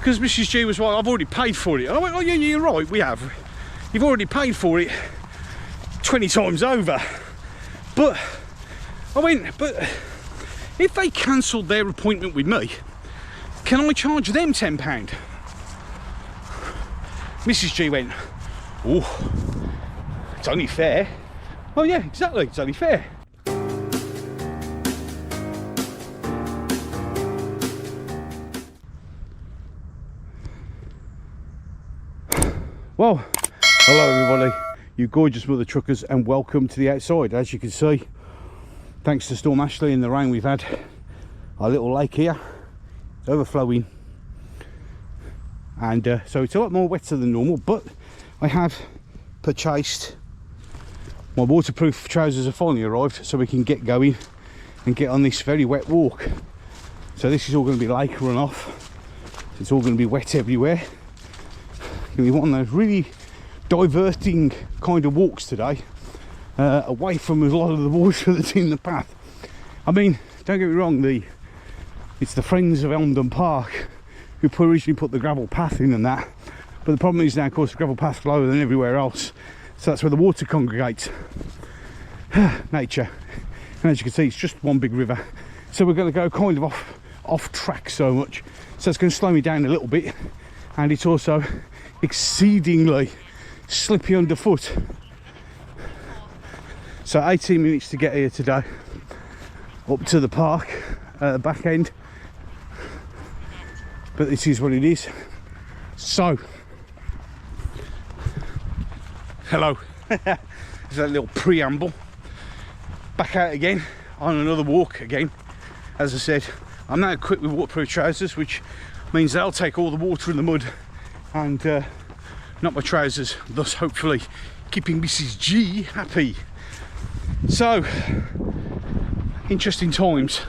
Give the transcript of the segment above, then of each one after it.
because Mrs. G was like, I've already paid for it. And I went, oh yeah, you're right, we have. You've already paid for it 20 times over. But I went, but if they cancelled their appointment with me, can I charge them £10? Mrs. G went, oh, it's only fair. Oh yeah, exactly, it's only fair. Well, hello everybody, you gorgeous mother truckers, and welcome to the outside. As you can see, thanks to Storm Ashley and the rain we've had, our little lake here is overflowing, and so it's a lot more wetter than normal, but I have purchased my waterproof trousers. Have finally arrived, so we can get going and get on this very wet walk. So this is all going to be lake runoff, it's all going to be wet everywhere. Going to be one of those really diverting kind of walks today, away from a lot of the water that's in the path. I mean, don't get me wrong, it's the Friends of Elmdon Park who originally put the gravel path in and that, but the problem is now, of course, the gravel path's lower than everywhere else, so that's where the water congregates. Nature. And as you can see, it's just one big river, so we're going to go kind of off track so much, so it's going to slow me down a little bit, and it's also exceedingly slippy underfoot. So 18 minutes to get here today, up to the park at the back end, but this is what it is. So hello. There's that little preamble. Back out again on another walk again. As I said, I'm now equipped with waterproof trousers, which means they'll take all the water and the mud and not my trousers, thus hopefully keeping Mrs. G happy. So, interesting times.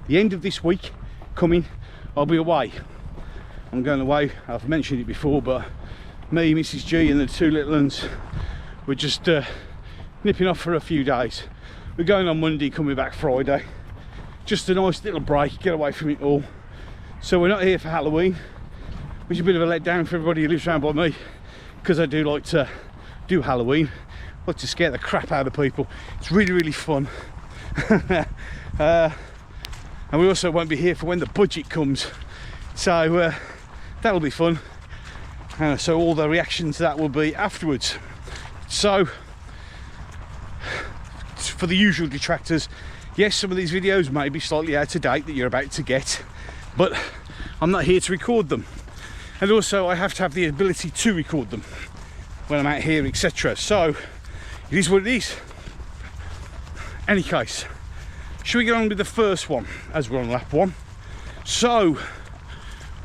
The end of this week coming, I'll be away. I'm going away, I've mentioned it before, but me, Mrs. G and the two little ones, we're just nipping off for a few days. We're going on Monday, coming back Friday. Just a nice little break, get away from it all. So we're not here for Halloween, which is a bit of a letdown for everybody who lives around by me, because I do like to do Halloween. I like to scare the crap out of people. It's really, really fun. And we also won't be here for when the budget comes, so that'll be fun. So all the reaction to that will be afterwards. So for the usual detractors, yes, some of these videos may be slightly out of date that you're about to get, but I'm not here to record them. And also I have to have the ability to record them when I'm out here, etc. So it is what it is. Any case, should we get on with the first one as we're on lap one? So,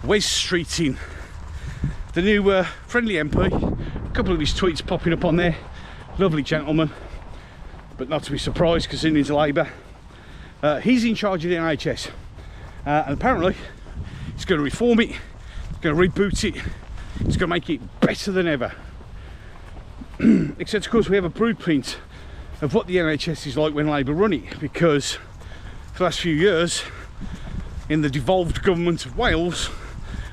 Wes Streeting, the new friendly MP, a couple of his tweets popping up on there. Lovely gentleman, but not to be surprised because he's Labour. He's in charge of the NHS, and apparently he's going to reform it. Going to reboot it. It's going to make it better than ever. Except of course we have a blueprint of what the NHS is like when Labour run it, because for the last few years in the devolved government of Wales,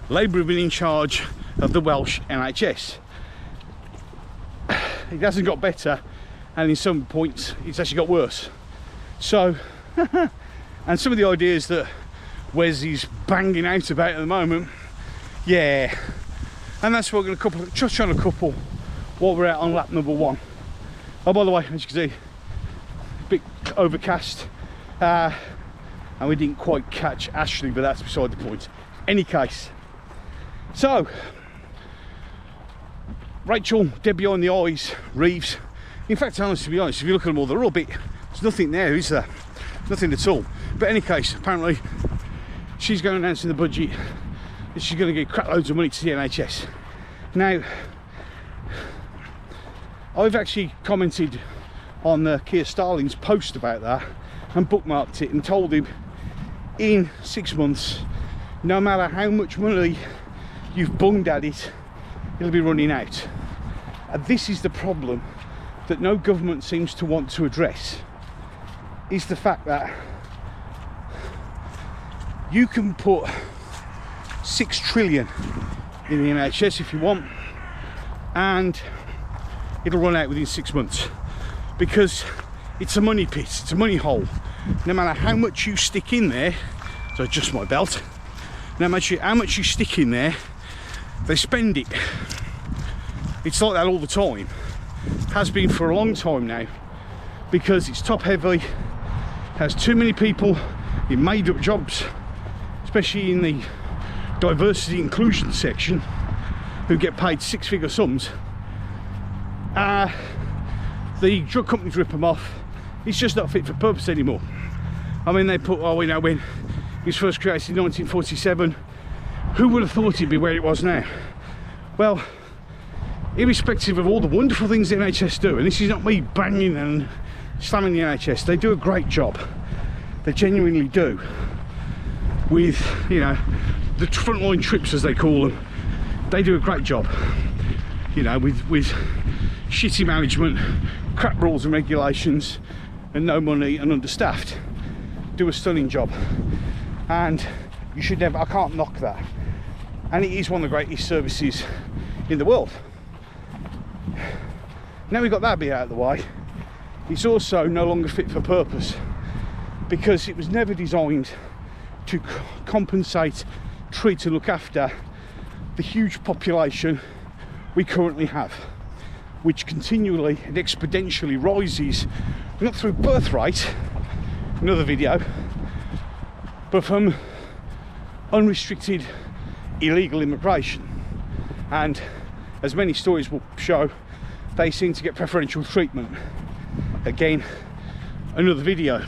Labour have been in charge of the Welsh NHS. It hasn't got better, and in some points it's actually got worse. So and some of the ideas that Wes is banging out about at the moment, yeah, and that's what we're going to touch on a couple while we're out on lap number one. Oh, by the way, as you can see, a bit overcast, and we didn't quite catch Ashley, but that's beside the point. Any case, so Rachel, dead behind the eyes, Reeves. In fact, honestly, to be honest, if you look at them all, they're all a bit, there's nothing there, is there? Nothing at all. But in any case, apparently she's going to announce in the budget that she's going to give crap loads of money to the NHS. Now, I've actually commented on Keir Starling's post about that and bookmarked it and told him in 6 months, no matter how much money you've bunged at it, it'll be running out. And this is the problem that no government seems to want to address, is the fact that you can put 6 trillion in the NHS if you want, and it'll run out within 6 months because it's a money pit, it's a money hole. No matter how much you stick in there, so adjust my belt, no matter how much you stick in there, they spend it. It's like that all the time, has been for a long time now, because it's top heavy, has too many people in made up jobs, especially in the diversity inclusion section, who get paid 6-figure sums. The drug companies rip them off. It's just not fit for purpose anymore. I mean, they put, oh, you know, when it was first created in 1947, who would have thought it'd be where it was now? Well, irrespective of all the wonderful things the NHS do, and this is not me banging and slamming the NHS, they do a great job. They genuinely do. With, you know, the frontline trips, as they call them, they do a great job. You know, with shitty management, crap rules and regulations, and no money and understaffed, do a stunning job. And you should never, I can't knock that. And it is one of the greatest services in the world. Now we've got that bit out of the way, it's also no longer fit for purpose, because it was never designed to compensate, treat and look after the huge population we currently have, which continually and exponentially rises, not through birth rate, another video, but from unrestricted illegal immigration. And as many stories will show, they seem to get preferential treatment. Again, another video.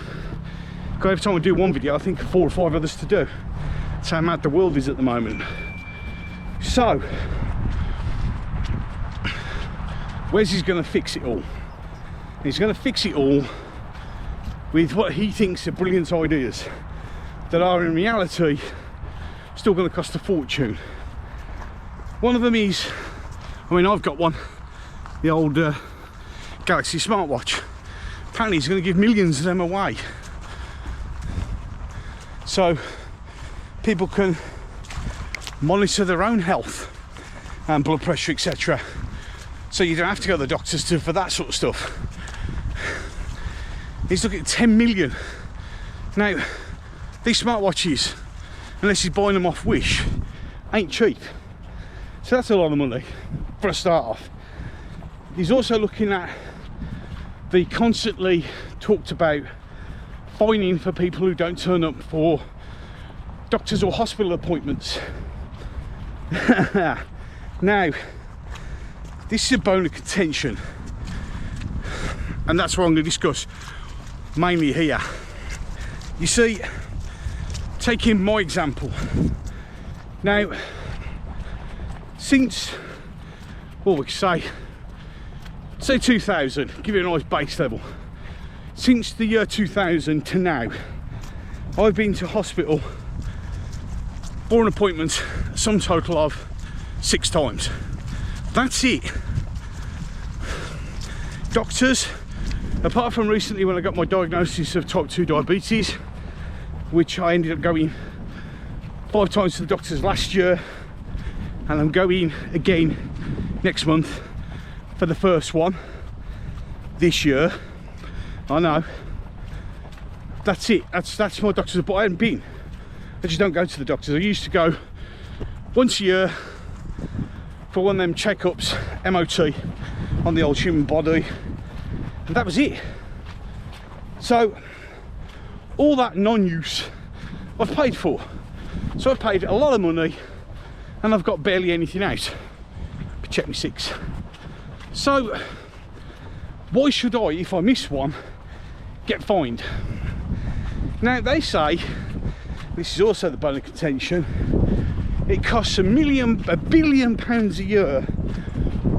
Because every time I do one video, I think of 4 or 5 others to do. That's how mad the world is at the moment. So, Wes is going to fix it all. He's going to fix it all with what he thinks are brilliant ideas that are in reality still going to cost a fortune. One of them is, I mean, I've got one, the old Galaxy smartwatch. Apparently he's going to give millions of them away, so people can monitor their own health and blood pressure, etc. So you don't have to go to the doctors for that sort of stuff. He's looking at 10 million. Now, these smartwatches, unless he's buying them off Wish, ain't cheap. So that's a lot of money for a start off. He's also looking at the constantly talked about fining for people who don't turn up for doctors or hospital appointments. Now, this is a bone of contention, and that's what I'm going to discuss mainly here. You see, taking my example, now, since, well, we could say 2000, give it a nice base level. Since the year 2000 to now, I've been to hospital for an appointment some total of 6 times. That's it. Doctors, apart from recently when I got my diagnosis of type 2 diabetes, which I ended up going 5 times to the doctors last year, and I'm going again next month for the first one this year. I know. That's it. That's my doctor's appointment. I haven't been. I just don't go to the doctors. I used to go once a year for one of them checkups, MOT, on the old human body, and that was it. So all that non-use I've paid for. So I've paid a lot of money and I've got barely anything out. Check me 6. So why should I, if I miss one, get fined? Now they say, this is also the bone of contention, it costs £1 billion a year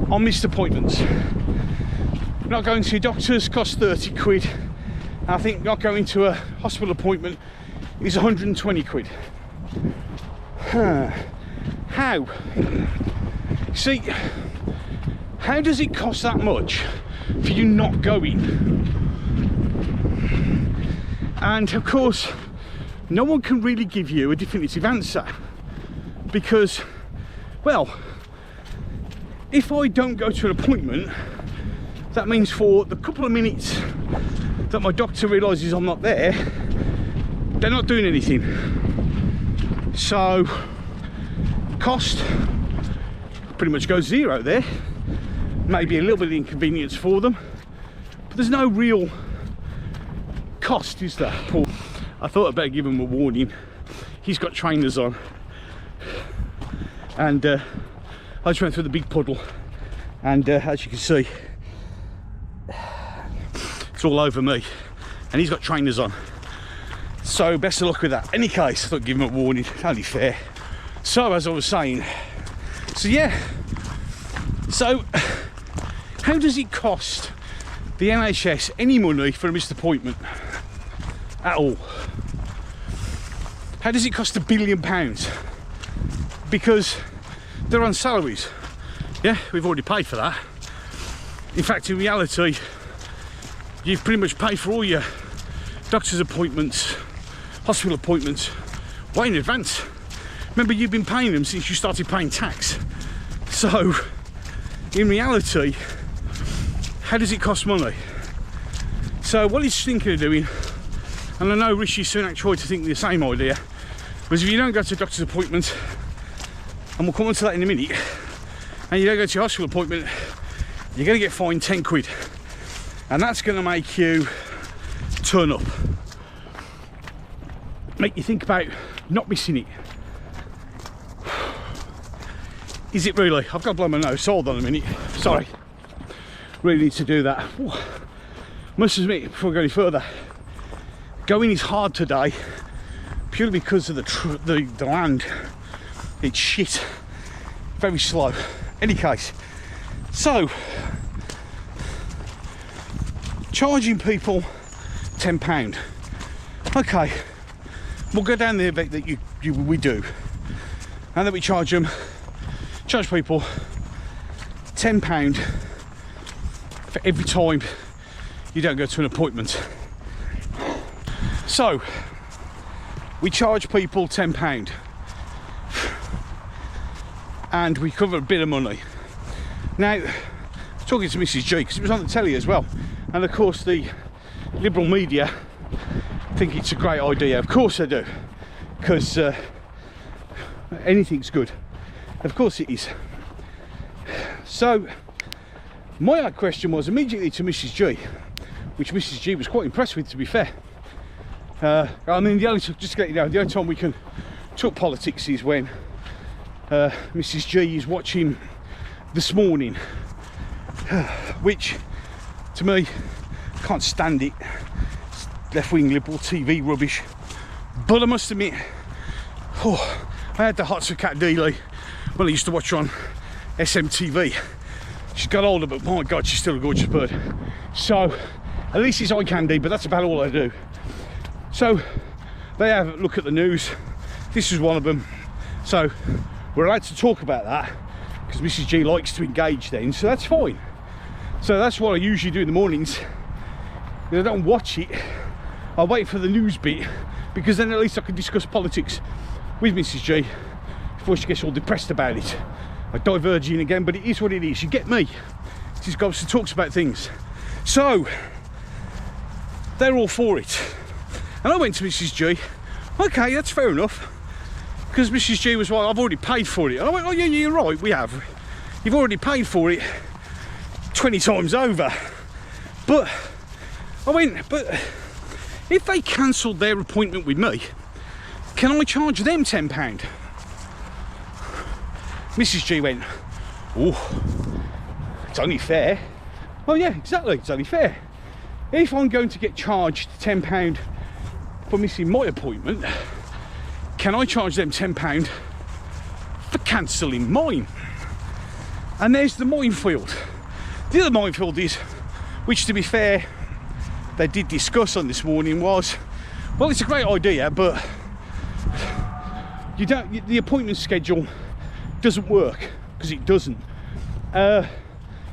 on missed appointments. Not going to your doctors costs 30 quid. I think not going to a hospital appointment is 120 quid. How? See, how does it cost that much for you not going? And of course, no one can really give you a definitive answer, because, well, if I don't go to an appointment, that means for the couple of minutes that my doctor realises I'm not there, they're not doing anything. So cost pretty much goes zero there. Maybe a little bit of inconvenience for them, but there's no real cost, is there? I thought I'd better give him a warning. He's got trainers on, and I just went through the big puddle, and as you can see, it's all over me, and he's got trainers on. So best of luck with that. Any case, I thought I'd give him a warning, only fair. So as I was saying, so yeah, so how does it cost the NHS any money for a missed appointment at all? How does it cost £1 billion? Because they're on salaries. Yeah, we've already paid for that. In fact, in reality, you've pretty much paid for all your doctor's appointments, hospital appointments, way in advance. Remember, you've been paying them since you started paying tax. So, in reality, how does it cost money? So what he's thinking of doing, and I know Rishi Sunak tried to think the same idea, was if you don't go to a doctor's appointment, and we'll come on to that in a minute, and you don't go to your hospital appointment, you're going to get fined 10 quid. And that's going to make you turn up. Make you think about not missing it. Is it really? I've got to blow my nose. Hold on a minute. Sorry. Really need to do that. Ooh. Must admit, before we go any further, going is hard today, purely because of the land. It's shit. Very slow. Any case, so charging people £10. Okay, we'll go down the event that we do, and then we charge people £10 for every time you don't go to an appointment. So we charge people £10 and we cover a bit of money. Now, talking to Mrs G, because it was on the telly as well, and of course the liberal media think it's a great idea. Of course they do, because anything's good. Of course it is. So my question was immediately to Mrs G, which Mrs G was quite impressed with, to be fair. I mean, just to get you know, the only time we can talk politics is when Mrs G is watching This Morning, which to me, can't stand it. It's left-wing liberal TV rubbish. But I must admit, I had the hots for Cat Dealey when I used to watch her on SMTV. She's got older, but my God, she's still a gorgeous bird. So at least it's eye candy, but that's about all I do. So they have a look at the news. This is one of them. So we're allowed to talk about that because Mrs G likes to engage then, so that's fine. So that's what I usually do in the mornings. If I don't watch it, I'll wait for the news bit, because then at least I can discuss politics with Mrs G before she gets all depressed about it. I'm diverging again, but it is what it is. You get me. This goes and talks about things. So they're all for it. And I went to Mrs G. Okay, that's fair enough. Because Mrs G was like, I've already paid for it. And I went, oh yeah, you're right, we have. You've already paid for it 20 times over. But I went, but if they cancelled their appointment with me, can I charge them £10? Mrs G went, oh, it's only fair. Oh yeah, exactly, it's only fair. If I'm going to get charged £10 for missing my appointment, can I charge them £10 for cancelling mine? And there's the minefield. The other minefield is, which to be fair, they did discuss on This Morning, was, well, it's a great idea, but the appointment schedule doesn't work, because it doesn't.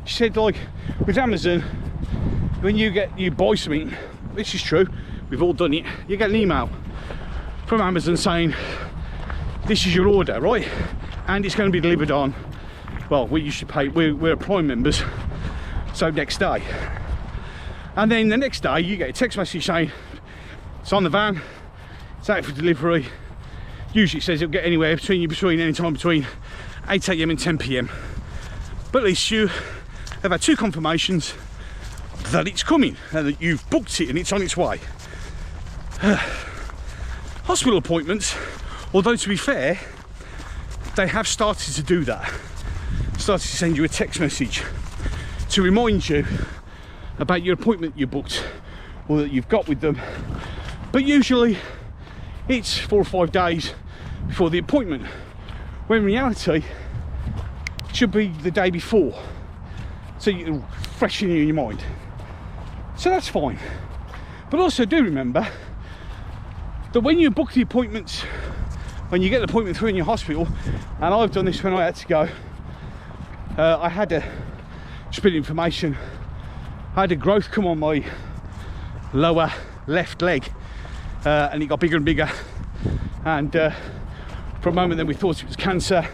She said, like with Amazon, when you buy something, this is true, we've all done it, you get an email from Amazon saying this is your order, right? And it's going to be delivered on, well, we usually pay, we're Prime members, so next day. And then the next day you get a text message saying it's on the van, it's out for delivery. Usually it says it'll get anywhere between any time between 8 AM and 10 PM. But at least you have had 2 confirmations that it's coming and that you've booked it and it's on its way. Hospital appointments, although to be fair, they have started to do that. Started to send you a text message to remind you about your appointment you booked or that you've got with them. But usually it's 4 or 5 days before the appointment, when in reality it should be the day before, so you're fresh in your mind. So that's fine. But also do remember that when you book the appointments, when you get the appointment through in your hospital, and I've done this when I had to go, I had a, just a bit of information, I had a growth come on my lower left leg, and it got bigger and bigger, and for a moment then we thought it was cancer.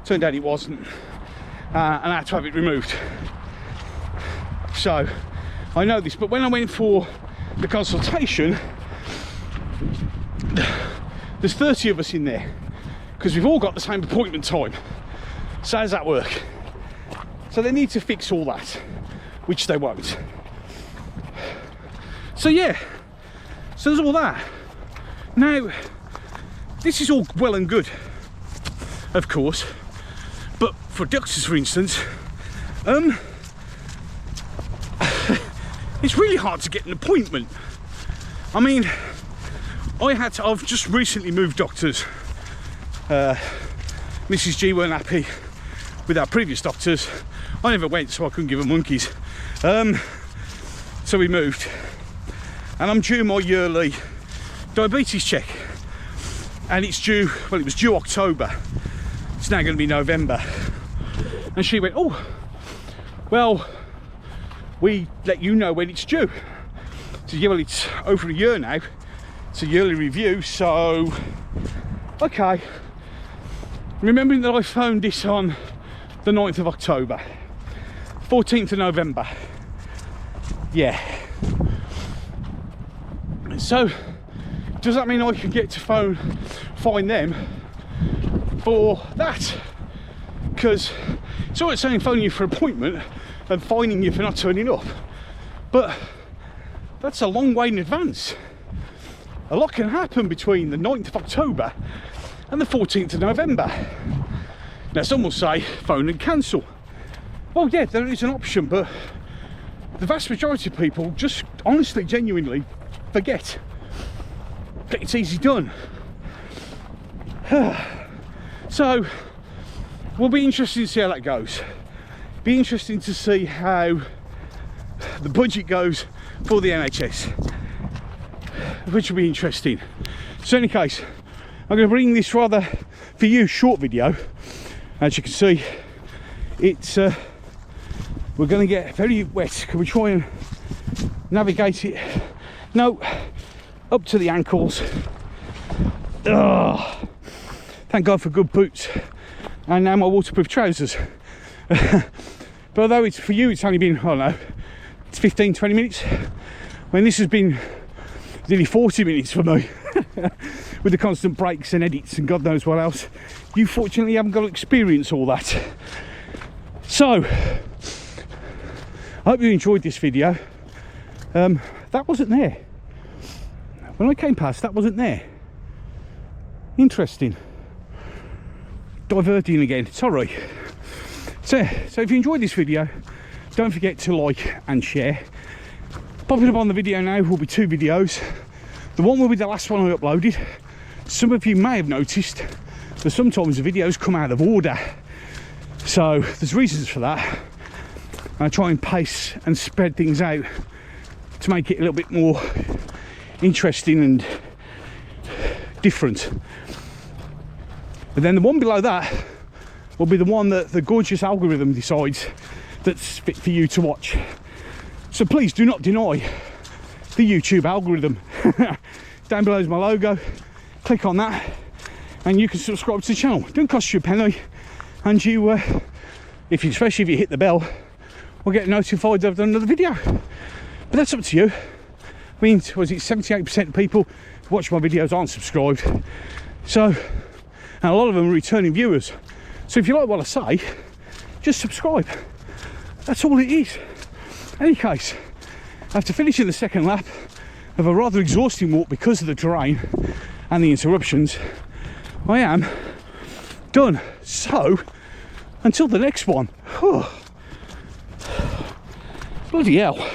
Turned out it wasn't, and I had to have it removed. So I know this, but when I went for the consultation, there's 30 of us in there because we've all got the same appointment time. So how does that work? So they need to fix all that, which they won't. So yeah, so there's all that. Now, this is all well and good, of course, but for doctors, for instance, it's really hard to get an appointment. I mean, I've just recently moved doctors. Mrs. G weren't happy with our previous doctors. I never went, so I couldn't give them monkeys. So we moved, and I'm due my yearly diabetes check, and it's due, well, it was due October. It's now going to be November. And she went, oh, well, we let you know when it's due. So yeah, well, it's over a year now. It's a yearly review, so okay. Remembering that I phoned this on the 9th of October, 14th of November. Yeah. So does that mean I can get to find them for that? Because it's all right saying phoning you for an appointment and fining you for not turning up, but that's a long way in advance. A lot can happen between the 9th of October and the 14th of November. Now some will say phone and cancel. Well, yeah, there is an option, but the vast majority of people just honestly, genuinely forget. It's easy done. So we'll be interested to see how that goes. Be interesting to see how the budget goes for the NHS, which will be interesting. So in any case, I'm going to bring this rather, for you, short video. As you can see, it's we're going to get very wet. Can we try and navigate it? No, up to the ankles. Oh, thank God for good boots, and now my waterproof trousers. But although it's for you, it's only been, I don't know, it's 15-20 minutes, when this has been nearly 40 minutes for me. With the constant breaks and edits and God knows what else. You fortunately haven't got to experience all that. So I hope you enjoyed this video. That wasn't there when I came past. That wasn't there. Interesting. Diverting again, sorry. So if you enjoyed this video, don't forget to like and share. Popping up on the video now will be 2 videos. The one will be the last one I uploaded. Some of you may have noticed that sometimes the videos come out of order, so there's reasons for that. I try and pace and spread things out to make it a little bit more interesting and different. But then the one below that will be the one that the gorgeous algorithm decides that's fit for you to watch. So please do not deny the YouTube algorithm. Down below is my logo. Click on that and you can subscribe to the channel. It doesn't cost you a penny, and you, especially if you hit the bell, will get notified that I've done another video. But that's up to you. I mean, was it 78% of people who watch my videos aren't subscribed? So, and a lot of them are returning viewers. So if you like what I say, just subscribe. That's all it is. In any case, after finishing the second lap of a rather exhausting walk because of the terrain and the interruptions, I am done. So, until the next one. Bloody hell.